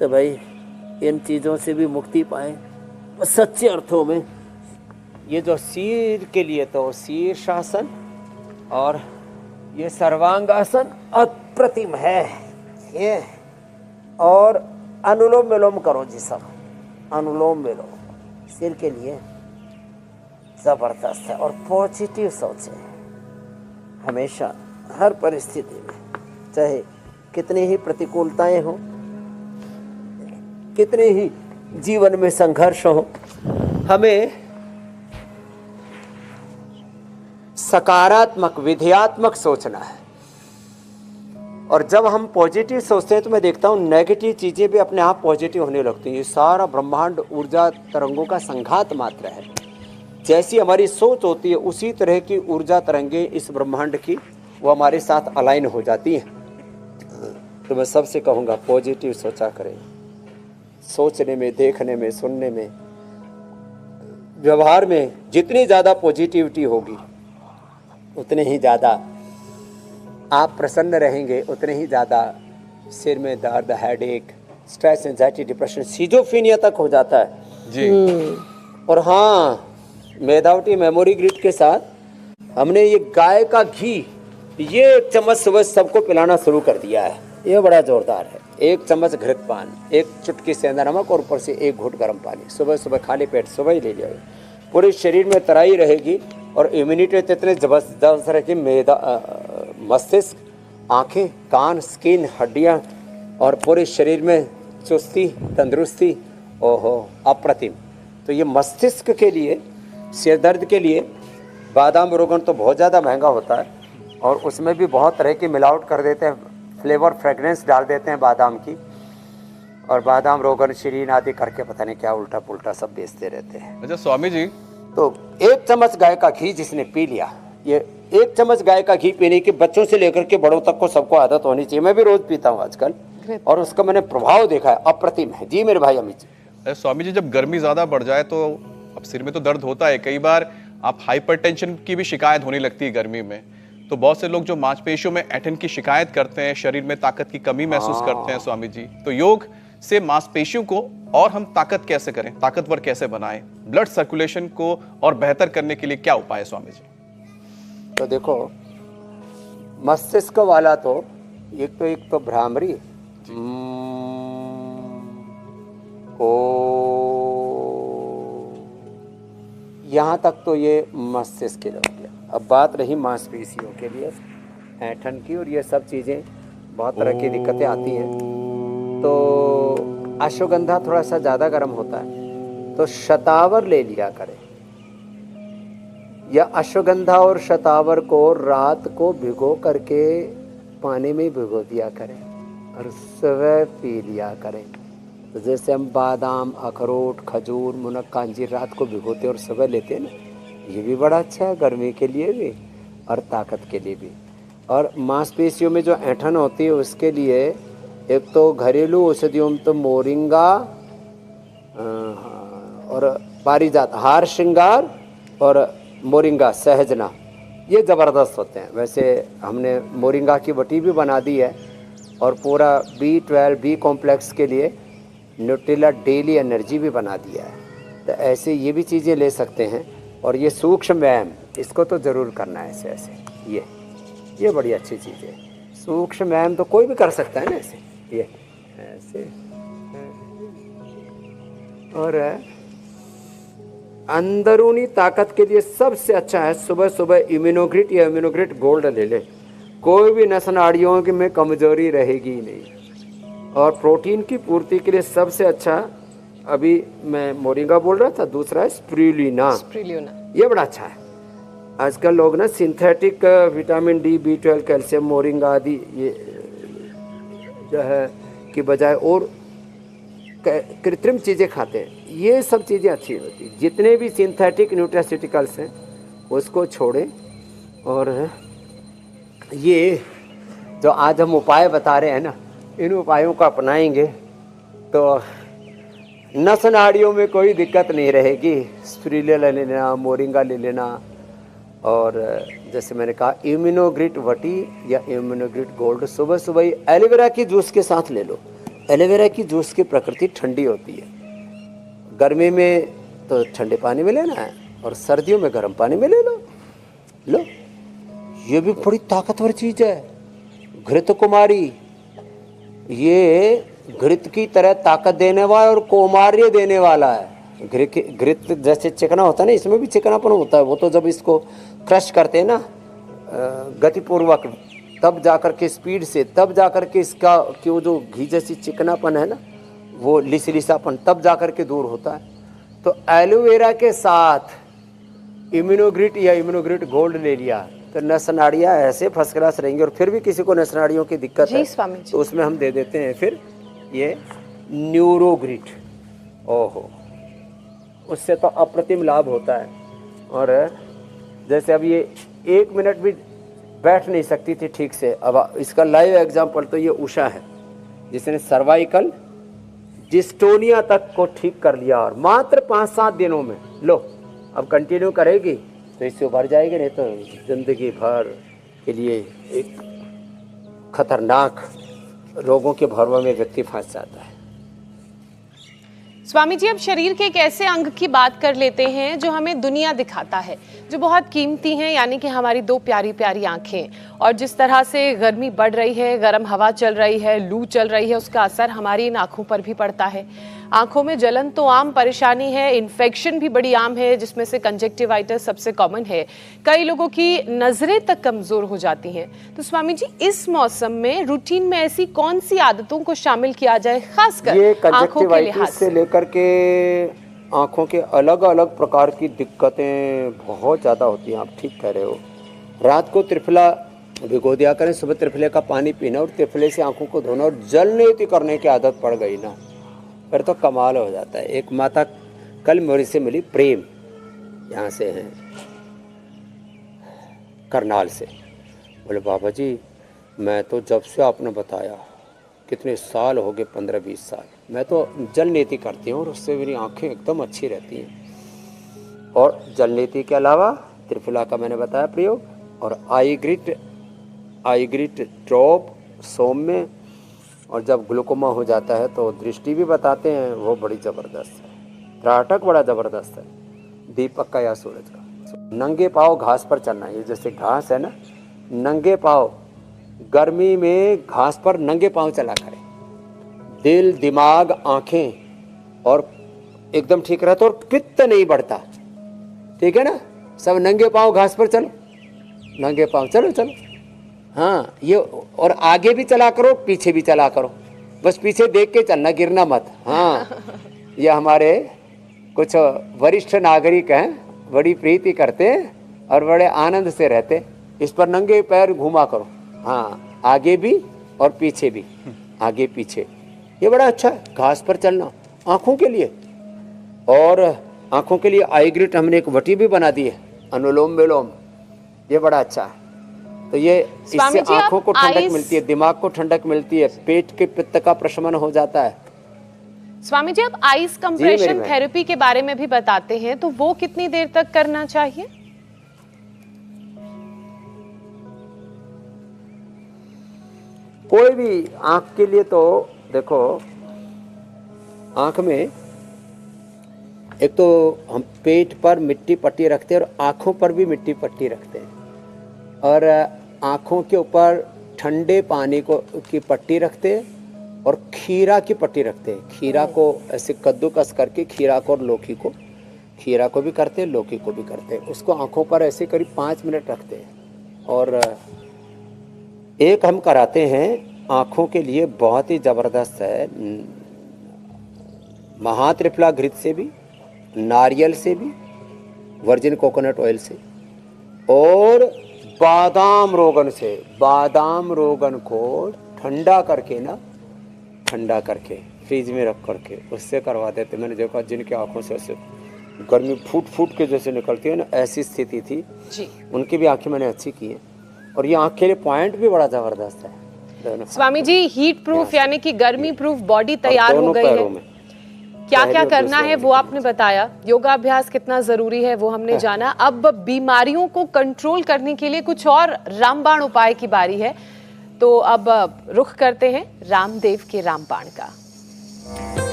तो भाई इन चीज़ों से भी मुक्ति पाएँ सच्चे अर्थों में। ये जो सिर के लिए तो शीर्षासन और ये सर्वांगासन अप्रतिम है ये। और अनुलोम विलोम करो जी सब, अनुलोम विलोम सिर के लिए ज़बरदस्त है। और पॉजिटिव सोचें हमेशा, हर परिस्थिति में, चाहे कितनी ही प्रतिकूलताएं हो, कितने ही जीवन में संघर्ष हो, हमें सकारात्मक, विधेयात्मक सोचना है। और जब हम पॉजिटिव सोचते हैं तो मैं देखता हूँ नेगेटिव चीज़ें भी अपने आप पॉजिटिव होने लगती हैं। ये सारा ब्रह्मांड ऊर्जा तरंगों का संघात मात्र है। जैसी हमारी सोच होती है उसी तरह की ऊर्जा तरंगें इस ब्रह्मांड की वो हमारे साथ अलाइन हो जाती हैं। तो मैं सबसे कहूँगा पॉजिटिव सोचा करें। सोचने में, देखने में, सुनने में, व्यवहार में जितनी ज़्यादा पॉजिटिविटी होगी उतने ही ज़्यादा आप प्रसन्न रहेंगे, उतने ही ज़्यादा सिर में दर्द, headache, stress, anxiety, depression, schizophrenia तक हो जाता है जी। और हाँ, मेधावटी मेमोरी ग्रिड के साथ हमने ये गाय का घी, ये एक चम्मच सुबह सबको पिलाना शुरू कर दिया है। ये बड़ा जोरदार है, 1 चम्मच घृत पान, 1 चुटकी सेंधा नमक और ऊपर से 1 घूंट गर्म पानी, सुबह सुबह खाली पेट सुबह ही ले लिया। पूरे शरीर में तराई रहेगी और इम्यूनिटी इतने जबरदस्त रहेगी। मैदा, मस्तिष्क, आँखें, कान, स्किन, हड्डियाँ और पूरे शरीर में चुस्ती, तंदुरुस्ती, ओहो अप्रतिम। तो ये मस्तिष्क के लिए, सिर दर्द के लिए बादाम रोगन तो बहुत ज़्यादा महंगा होता है और उसमें भी बहुत तरह की मिलावट कर देते हैं, फ्लेवर फ्रेगनेंस डाल देते हैं बादाम की, और बादाम रोगन शीरीन आदि करके पता नहीं क्या उल्टा पुल्टा सब बेचते रहते हैं। अच्छा स्वामी जी, तो 1 चम्मच गाय का घी जिसने पी लिया, ये 1 चम्मच गाय का घी पीने की बच्चों से लेकर के बड़ों तक को सबको आदत होनी चाहिए। मैं भी रोज पीता हूँ आजकल और उसका मैंने प्रभाव देखा है, अप्रतिम है। जी मेरे भाई अमित जी। अरे स्वामी जी, जब गर्मी ज्यादा बढ़ जाए तो अब सिर में तो दर्द होता है, कई बार आप हाइपरटेंशन की भी शिकायत होने लगती है गर्मी में। तो बहुत से लोग जो मांसपेशियों में ऐंठन की शिकायत करते हैं, शरीर में ताकत की कमी महसूस करते हैं स्वामी जी, तो योग से मांसपेशियों को और हम ताकत कैसे करें, ताकतवर कैसे बनाएं, ब्लड सर्कुलेशन को और बेहतर करने के लिए क्या उपाय है स्वामी जी? तो देखो, मस्तिष्क वाला तो एक तो भ्रामरी, यहाँ तक तो ये मस्तिष्क के लिए। अब बात रही मांसपेशियों के लिए ऐंठन की, और ये सब चीज़ें बहुत तरह की दिक्कतें आती हैं। तो अश्वगंधा थोड़ा सा ज़्यादा गर्म होता है, तो शतावर ले लिया करें, या अश्वगंधा और शतावर को रात को भिगो करके पानी में भिगो दिया करें और सुबह पी लिया करें। तो जैसे हम बादाम, अखरोट, खजूर, मुनक्का, अंजीर रात को भिगोते और सुबह लेते हैं ना, ये भी बड़ा अच्छा है गर्मी के लिए भी और ताकत के लिए भी। और मांसपेशियों में जो ऐंठन होती है उसके लिए एक तो घरेलू औषधियों में तो मोरिंगा और पारिजात, हार श्रृंगार और मोरिंगा, सहजना, ये ज़बरदस्त होते हैं। वैसे हमने मोरिंगा की बटी भी बना दी है और पूरा B12 B कॉम्प्लेक्स के लिए न्यूट्रिला डेली एनर्जी भी बना दिया है। तो ऐसे ये भी चीज़ें ले सकते हैं। और ये सूक्ष्म व्यायाम, इसको तो ज़रूर करना है। ऐसे ये बड़ी अच्छी चीज़ है। सूक्ष्म व्यायाम तो कोई भी कर सकता है ना, ऐसे और अंदरूनी ताकत के लिए सबसे अच्छा है सुबह सुबह इम्यूनोग्रिट या इम्यूनोग्रिट गोल्ड ले ले। कोई भी नस नाड़ियों में कमजोरी रहेगी ही नहीं। और प्रोटीन की पूर्ति के लिए सबसे अच्छा, अभी मैं मोरिंगा बोल रहा था, दूसरा है स्प्रुलिना। ये बड़ा अच्छा है। आजकल लोग ना synthetic vitamin D, B12, calcium, moringa आदि ये जो है की बजाय और कृत्रिम चीज़ें खाते हैं। ये सब चीज़ें अच्छी होती हैं। जितने भी सिंथेटिक न्यूट्रास्यूटिकल्स हैं उसको छोड़ें। और ये जो आज हम उपाय बता रहे हैं ना, इन उपायों को अपनाएंगे तो नस नाड़ियों में कोई दिक्कत नहीं रहेगी। स्प्रुलिना ले लेना, मोरिंगा ले लेना, और जैसे मैंने कहा इम्यूनोग्रिट वटी या इम्यूनोग्रिट गोल्ड सुबह सुबह ही एलोवेरा की जूस के साथ ले लो। एलोवेरा की जूस की प्रकृति ठंडी होती है। गर्मी में तो ठंडे पानी में लेना है और सर्दियों में गर्म पानी में ले लो। ये भी बड़ी ताकतवर चीज़ है। घृत कुमारी, ये घृत की तरह ताकत देने वाला और कौमार्य देने वाला है। घृत जैसे चिकना होता है ना, इसमें भी चिकनापन होता है। वो तो जब इसको क्रश करते हैं ना गतिपूर्वक, तब जाकर के स्पीड से, तब जाकर के इसका कि जो घी जैसी चिकनापन है ना, वो लिसलिसापन तब जाकर के दूर होता है। तो एलोवेरा के साथ इम्यूनोग्रिट या इम्यूनोग्रिट गोल्ड ले लिया तो नस नाड़ियाँ ऐसे फर्स्ट क्लास रहेंगी। और फिर भी किसी को नस नाड़ियों की दिक्कत है तो उसमें हम दे देते हैं फिर ये न्यूरोग्रिट। ओहो, उससे तो अप्रतिम लाभ होता है। और जैसे अब ये 1 मिनट भी बैठ नहीं सकती थी ठीक से, अब इसका लाइव एग्जाम्पल तो ये उषा है जिसने सर्वाइकल डिस्टोनिया तक को ठीक कर लिया और मात्र 5-7 दिनों में। लो अब कंटिन्यू करेगी तो इससे उभर जाएगी, नहीं तो जिंदगी भर के लिए एक खतरनाक रोगों के भरवा में व्यक्ति फंस जाता है। स्वामी जी, अब शरीर के एक ऐसे अंग की बात कर लेते हैं जो हमें दुनिया दिखाता है, जो बहुत कीमती हैं, यानी कि हमारी दो प्यारी प्यारी आंखें। और जिस तरह से गर्मी बढ़ रही है, गर्म हवा चल रही है, लू चल रही है, उसका असर हमारी इन आंखों पर भी पड़ता है। आंखों में जलन तो आम परेशानी है, इन्फेक्शन भी बड़ी आम है, जिसमें से कंजक्टिवाइटिस सबसे कॉमन है। कई लोगों की नजरें तक कमजोर हो जाती हैं। तो स्वामी जी, इस मौसम में रूटीन में ऐसी कौन सी आदतों को शामिल किया जाए, खासकर आंखों के लिहाज से लेकर के आंखों के अलग अलग प्रकार की दिक्कतें बहुत ज़्यादा होती हैं। आप ठीक कह रहे हो। रात को त्रिफला भिगो दिया करें, सुबह त्रिफले का पानी पीना और त्रिफले से आंखों को धोना, और जल नेति करने की आदत पड़ गई ना, फिर तो कमाल हो जाता है। एक माता कल मेरे से मिली, प्रेम, यहाँ से हैं करनाल से। बोले बाबा जी, मैं तो जब से आपने बताया, कितने साल हो गए, 15-20 साल, मैं तो जल नेति करती हूँ और उससे मेरी आंखें एकदम अच्छी रहती हैं। और जल नेति के अलावा त्रिफला का मैंने बताया प्रयोग, और आई ग्रिट ड्रॉप सौम्य, और जब ग्लूकोमा हो जाता है तो दृष्टि भी बताते हैं, वो बड़ी ज़बरदस्त है। त्राटक बड़ा ज़बरदस्त है, दीपक का या सूरज का। नंगे पाँव घास पर चलना, ये जैसे घास है ना, नंगे पाँव गर्मी में घास पर नंगे पाँव चला करें। दिल, दिमाग, आंखें और एकदम ठीक रहता और पित्त नहीं बढ़ता। ठीक है ना, सब नंगे पाँव घास पर चलो, नंगे पाँव चलो चलो। हाँ, ये और आगे भी चला करो, पीछे भी चला करो, बस पीछे देख के चलना, गिरना मत। हाँ, ये हमारे कुछ वरिष्ठ नागरिक हैं, बड़ी प्रीति करते हैं और बड़े आनंद से रहते। इस पर नंगे पैर घुमा करो। हाँ, आगे भी और पीछे भी, आगे पीछे, ये बड़ा अच्छा है घास पर चलना आँखों के लिए। और आँखों के लिए आई ग्रिट हमने एक वटी भी बना दी है, अनुलोम विलोम, ये बड़ा अच्छा है। तो ये इससे आँखों को ठंडक मिलती है, दिमाग को ठंडक मिलती है, पेट के पित्त का प्रशमन हो जाता है। स्वामी जी, अब आइस कंप्रेशन थेरेपी के बारे में भी बताते हैं, तो वो कितनी देर तक करना चाहिए? कोई भी आंख के लिए तो देखो, आंख में एक तो हम पेट पर मिट्टी पट्टी रखते हैं और आँखों पर भी मिट्टी पट्टी रखते हैं, और आँखों के ऊपर ठंडे पानी की पट्टी रखते हैं और खीरा की पट्टी रखते हैं। खीरा को ऐसे कद्दूकस करके, खीरा को और लौकी को, खीरा को भी करते हैं, लौकी को भी करते हैं, उसको आँखों पर ऐसे करीब 5 मिनट रखते हैं। और एक हम कराते हैं आँखों के लिए, बहुत ही ज़बरदस्त है, महात्रिफला घृत से भी, नारियल से भी, वर्जिन कोकोनट ऑयल से, और बादाम रोगन से। बादाम रोगन को ठंडा करके ना, ठंडा करके फ्रिज में रख करके उससे करवा देते। मैंने देखा जिनकी आंखों से ऐसे गर्मी फूट फूट के जैसे निकलती है ना, ऐसी स्थिति थी जी, उनकी भी आंखें मैंने अच्छी की हैं। और ये आंख के लिए पॉइंट भी बड़ा जबरदस्त है। स्वामी जी, हीट प्रूफ यानी कि गर्मी प्रूफ बॉडी तैयार हो गई है। क्या क्या करना है वो आपने बताया, योगाभ्यास कितना जरूरी है वो हमने जाना। अब बीमारियों को कंट्रोल करने के लिए कुछ और रामबाण उपाय की बारी है, तो अब रुख करते हैं रामदेव के रामबाण का।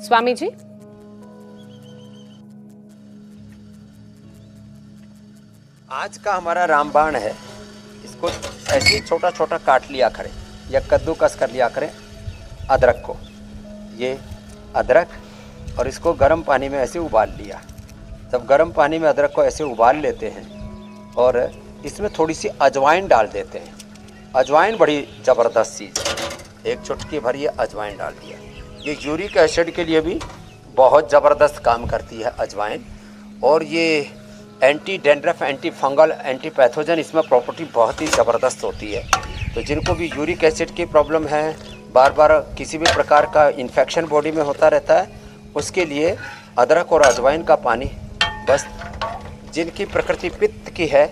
स्वामी जी, आज का हमारा रामबाण है, इसको ऐसे ही छोटा छोटा काट लिया करें या कद्दूकस कर लिया करें अदरक को। ये अदरक, और इसको गर्म पानी में ऐसे उबाल लिया। जब गर्म पानी में अदरक को ऐसे उबाल लेते हैं और इसमें थोड़ी सी अजवाइन डाल देते हैं। अजवाइन बड़ी ज़बरदस्त चीज़ है, 1 चुटकी भर ये अजवाइन डाल दिया। ये यूरिक एसिड के लिए भी बहुत ज़बरदस्त काम करती है अजवाइन, और ये anti dandruff, anti fungal, anti pathogen, इसमें प्रॉपर्टी बहुत ही ज़बरदस्त होती है। तो जिनको भी यूरिक एसिड की प्रॉब्लम है, बार बार किसी भी प्रकार का इन्फेक्शन बॉडी में होता रहता है, उसके लिए अदरक और अजवाइन का पानी, बस जिनकी प्रकृति पित्त की है,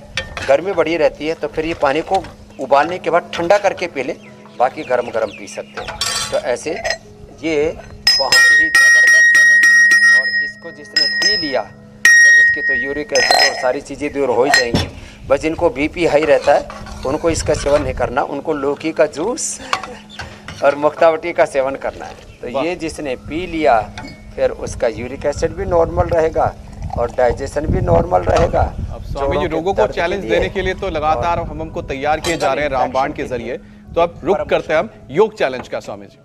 गर्मी बढ़ी रहती है, तो फिर ये पानी को उबालने के बाद ठंडा करके पी ले, बाकी गरम गरम पी सकते हैं। तो ऐसे ये बहुत ही ज़बरदस्त है, और इसको जिसने पी लिया तो उसकी तो यूरिक एसिड और सारी चीज़ें दूर हो ही जाएंगी। बस जिनको बीपी हाई रहता है उनको इसका सेवन नहीं करना, उनको लौकी का जूस और मुक्तावटी का सेवन करना है। तो ये जिसने पी लिया फिर उसका यूरिक एसिड भी नॉर्मल रहेगा और डाइजेशन भी नॉर्मल रहेगा। अब स्वामी जी लोगों को चैलेंज देने के लिए तो लगातार हमको तैयार किए जा रहे हैं रामबाण के जरिए, तो अब रुक करते हैं हम योग चैलेंज का स्वामी जी।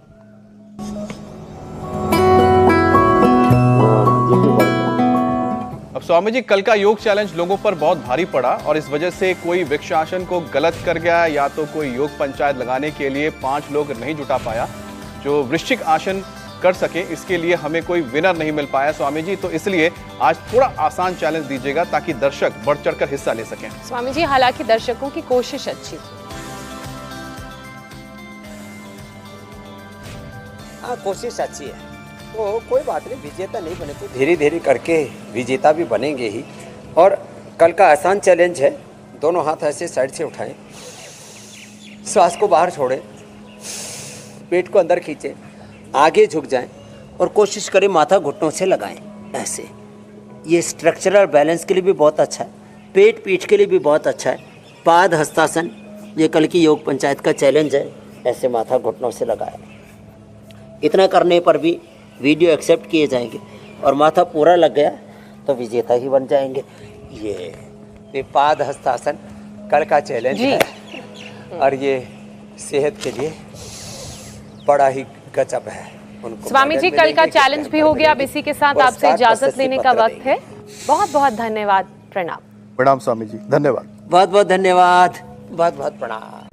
अब स्वामी जी कल का योग चैलेंज लोगों पर बहुत भारी पड़ा और इस वजह से कोई वृक्षासन को गलत कर गया या तो कोई योग पंचायत लगाने के लिए 5 लोग नहीं जुटा पाया जो वृश्चिक आसन कर सके, इसके लिए हमें कोई विनर नहीं मिल पाया स्वामी जी। तो इसलिए आज थोड़ा आसान चैलेंज दीजिएगा ताकि दर्शक बढ़ चढ़कर हिस्सा ले सकें। स्वामी जी हालांकि दर्शकों की कोशिश अच्छी थी। हाँ कोशिश अच्छी है, तो कोई बात नहीं, विजेता नहीं बने तो धीरे धीरे करके विजेता भी बनेंगे ही। और कल का आसान चैलेंज है, दोनों हाथ ऐसे साइड से उठाएं, श्वास को बाहर छोड़ें, पेट को अंदर खींचें, आगे झुक जाएं और कोशिश करें माथा घुटनों से लगाएं ऐसे। ये स्ट्रक्चरल बैलेंस के लिए भी बहुत अच्छा है, पेट पीठ के लिए भी बहुत अच्छा है। पाद हस्तासन ये कल की योग पंचायत का चैलेंज है, ऐसे माथा घुटनों से लगाएं। इतना करने पर भी वीडियो एक्सेप्ट किए जाएंगे और माथा पूरा लग गया तो विजेता ही बन जाएंगे। ये पाद हस्तासन कल का चैलेंज है और ये सेहत के लिए बड़ा ही गजब है। स्वामी जी कल का चैलेंज भी हो गया। अब इसी के साथ आपसे इजाजत लेने का वक्त है। बहुत बहुत धन्यवाद, प्रणाम। प्रणाम स्वामी जी, धन्यवाद। बहुत बहुत धन्यवाद, बहुत बहुत प्रणाम।